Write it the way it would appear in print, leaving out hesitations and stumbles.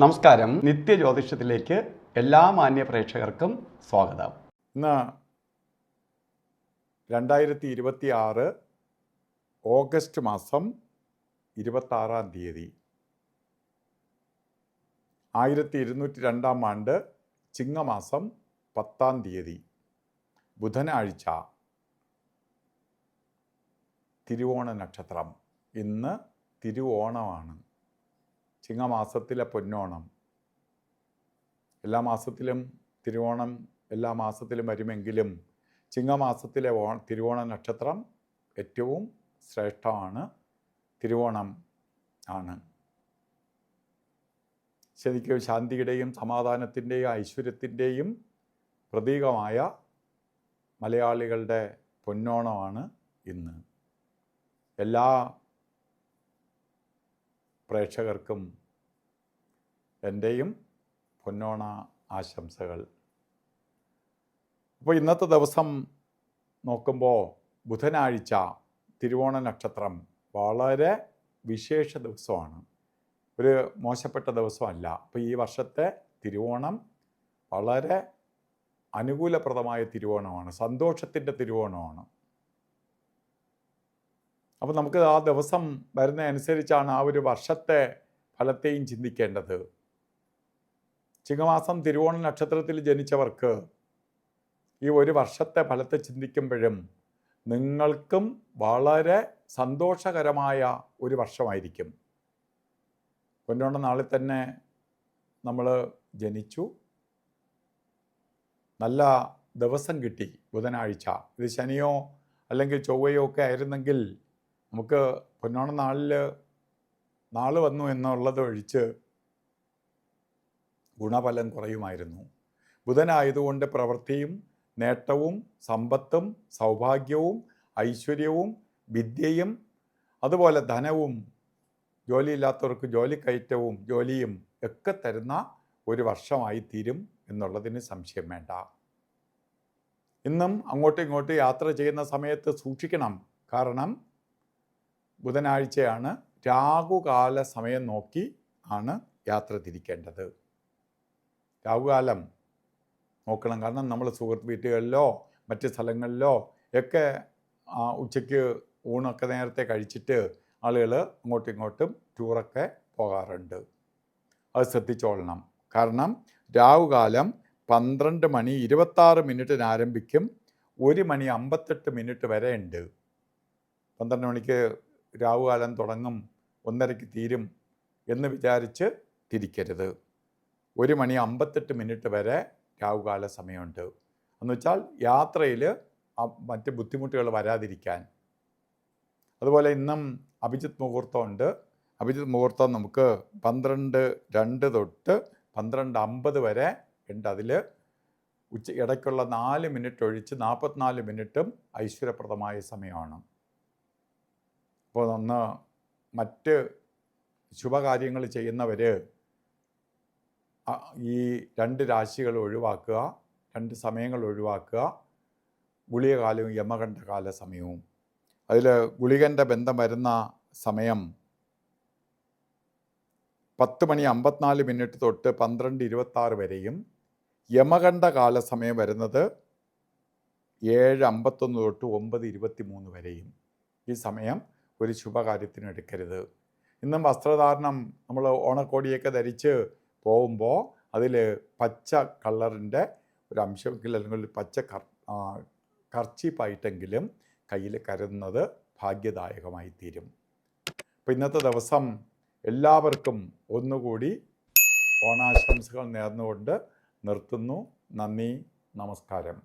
നമസ്കാരം. നിത്യജ്യോതിഷത്തിലേക്ക് എല്ലാ മാന്യ പ്രേക്ഷകർക്കും സ്വാഗതം. ഇന്ന് 2026 ഓഗസ്റ്റ് മാസം 26-ാം തീയതി 1202 ആണ്ട് ചിങ്ങമാസം 10-ാം തീയതി ബുധനാഴ്ച, തിരുവോണ നക്ഷത്രം. ഇന്ന് തിരുവോണമാണ്. ചിങ്ങമാസത്തിലെ പൊന്നോണം. എല്ലാ മാസത്തിലും തിരുവോണം എല്ലാ മാസത്തിലും വരുമെങ്കിലും ചിങ്ങമാസത്തിലെ തിരുവോണ നക്ഷത്രം ഏറ്റവും ശ്രേഷ്ഠമാണ്. തിരുവോണം ആണ് ശരിക്കും ശാന്തിയുടെയും സമാധാനത്തിൻ്റെയും ഐശ്വര്യത്തിൻ്റെയും പ്രതീകമായ മലയാളികളുടെ പൊന്നോണമാണ് ഇന്ന്. എല്ലാ പ്രേക്ഷകർക്കും എൻ്റെയും പൊന്നോണ ആശംസകൾ. അപ്പോൾ ഇന്നത്തെ ദിവസം നോക്കുമ്പോൾ ബുധനാഴ്ച, തിരുവോണ നക്ഷത്രം വളരെ വിശേഷ ദിവസമാണ്. ഒരു മോശപ്പെട്ട ദിവസമല്ല. അപ്പോൾ ഈ വർഷത്തെ തിരുവോണം വളരെ അനുകൂലപ്രദമായ തിരുവോണമാണ്, സന്തോഷത്തിൻ്റെ തിരുവോണമാണ്. അപ്പോൾ നമുക്ക് ആ ദിവസം വരുന്നതനുസരിച്ചാണ് ആ ഒരു വർഷത്തെ ഫലത്തെയും ചിന്തിക്കേണ്ടത്. ചിങ്ങമാസം തിരുവോണ നക്ഷത്രത്തിൽ ജനിച്ചവർക്ക് ഈ ഒരു വർഷത്തെ ഫലത്തെ ചിന്തിക്കുമ്പോഴും നിങ്ങൾക്കും വളരെ സന്തോഷകരമായ ഒരു വർഷമായിരിക്കും. പൊന്നോണ നാളിൽ തന്നെ നമ്മൾ ജനിച്ചു. നല്ല ദിവസം കിട്ടി ബുധനാഴ്ച. ഇത് ശനിയോ അല്ലെങ്കിൽ ചൊവ്വയോ ഒക്കെ ആയിരുന്നെങ്കിൽ നമുക്ക് പൊന്നോണ നാൾ വന്നു എന്നുള്ളത് ഒഴിച്ച് ഗുണഫലം കുറയുമായിരുന്നു. ബുധനായതുകൊണ്ട് പ്രവൃത്തിയും നേട്ടവും സമ്പത്തും സൗഭാഗ്യവും ഐശ്വര്യവും വിദ്യയും അതുപോലെ ധനവും, ജോലിയില്ലാത്തവർക്ക് ജോലിക്കയറ്റവും ജോലിയും ഒക്കെ തരുന്ന ഒരു വർഷമായി തീരും എന്നുള്ളതിന് സംശയം വേണ്ട. ഇന്നും അങ്ങോട്ടും ഇങ്ങോട്ടും യാത്ര ചെയ്യുന്ന സമയത്ത് സൂക്ഷിക്കണം. കാരണം ബുധനാഴ്ചയാണ്. രാഹുകാല സമയം നോക്കി ആണ് യാത്ര തിരിക്കേണ്ടത്. രാഹുകാലം നോക്കണം. കാരണം നമ്മൾ സുഹൃത്ത് വീട്ടുകളിലോ മറ്റ് സ്ഥലങ്ങളിലോ ഒക്കെ ഉച്ചയ്ക്ക് ഊണൊക്കെ നേരത്തെ കഴിച്ചിട്ട് ആളുകൾ അങ്ങോട്ടും ഇങ്ങോട്ടും ടൂറൊക്കെ പോകാറുണ്ട്. അത് ശ്രദ്ധിച്ചോളണം. കാരണം രാഹുകാലം 12:26 ആരംഭിക്കും. 1:58 വരെ ഉണ്ട്. 12 മണിക്ക് രാഹുകാലം തുടങ്ങും, 1:30 തീരും എന്ന് വിചാരിച്ച് തിരിക്കരുത്. 1:58 വരെ രാഹുകാല സമയമുണ്ട്. എന്നുവെച്ചാൽ യാത്രയിൽ മറ്റ് ബുദ്ധിമുട്ടുകൾ വരാതിരിക്കാൻ. അതുപോലെ ഇന്നും അഭിജിത്ത് മുഹൂർത്തമുണ്ട്. അഭിജിത്ത് മുഹൂർത്തം നമുക്ക് 12:02 തൊട്ട് 12:50 വരെ ഉണ്ട്. അതിൽ ഇടയ്ക്കുള്ള 4 മിനിറ്റ് ഒഴിച്ച് 44 മിനിറ്റും ഐശ്വര്യപ്രദമായ സമയമാണ്. അപ്പോൾ മറ്റ് ശുഭകാര്യങ്ങൾ ചെയ്യുന്നവർ ഈ 2 രാശികൾ ഒഴിവാക്കുക, 2 സമയങ്ങൾ ഒഴിവാക്കുക. ഗുളികകാലവും യമകണ്ഠകാല സമയവും. അതിൽ ഗുളികൻ്റെ ബന്ധം വരുന്ന സമയം 10:54 തൊട്ട് 12:26 വരെയും യമകണ്ഠകാല സമയം വരുന്നത് 7:51 തൊട്ട് 9:23 വരെയും. ഈ സമയം ഒരു ശുഭകാര്യത്തിന് എടുക്കരുത്. ഇന്നും വസ്ത്രധാരണം നമ്മൾ ഓണക്കോടിയൊക്കെ ധരിച്ച് പോകുമ്പോൾ അതിൽ പച്ച കളറിൻ്റെ ഒരു അംശമെങ്കിലും അല്ലെങ്കിൽ പച്ച കർച്ചീപ്പായിട്ടെങ്കിലും കയ്യിൽ കരുതുന്നത് ഭാഗ്യദായകമായി തീരും. അപ്പോൾ ഇന്നത്തെ ദിവസം എല്ലാവർക്കും ഒന്നുകൂടി ഓണാശംസകൾ നേർന്നുകൊണ്ട് നിർത്തുന്നു. നന്ദി, നമസ്കാരം.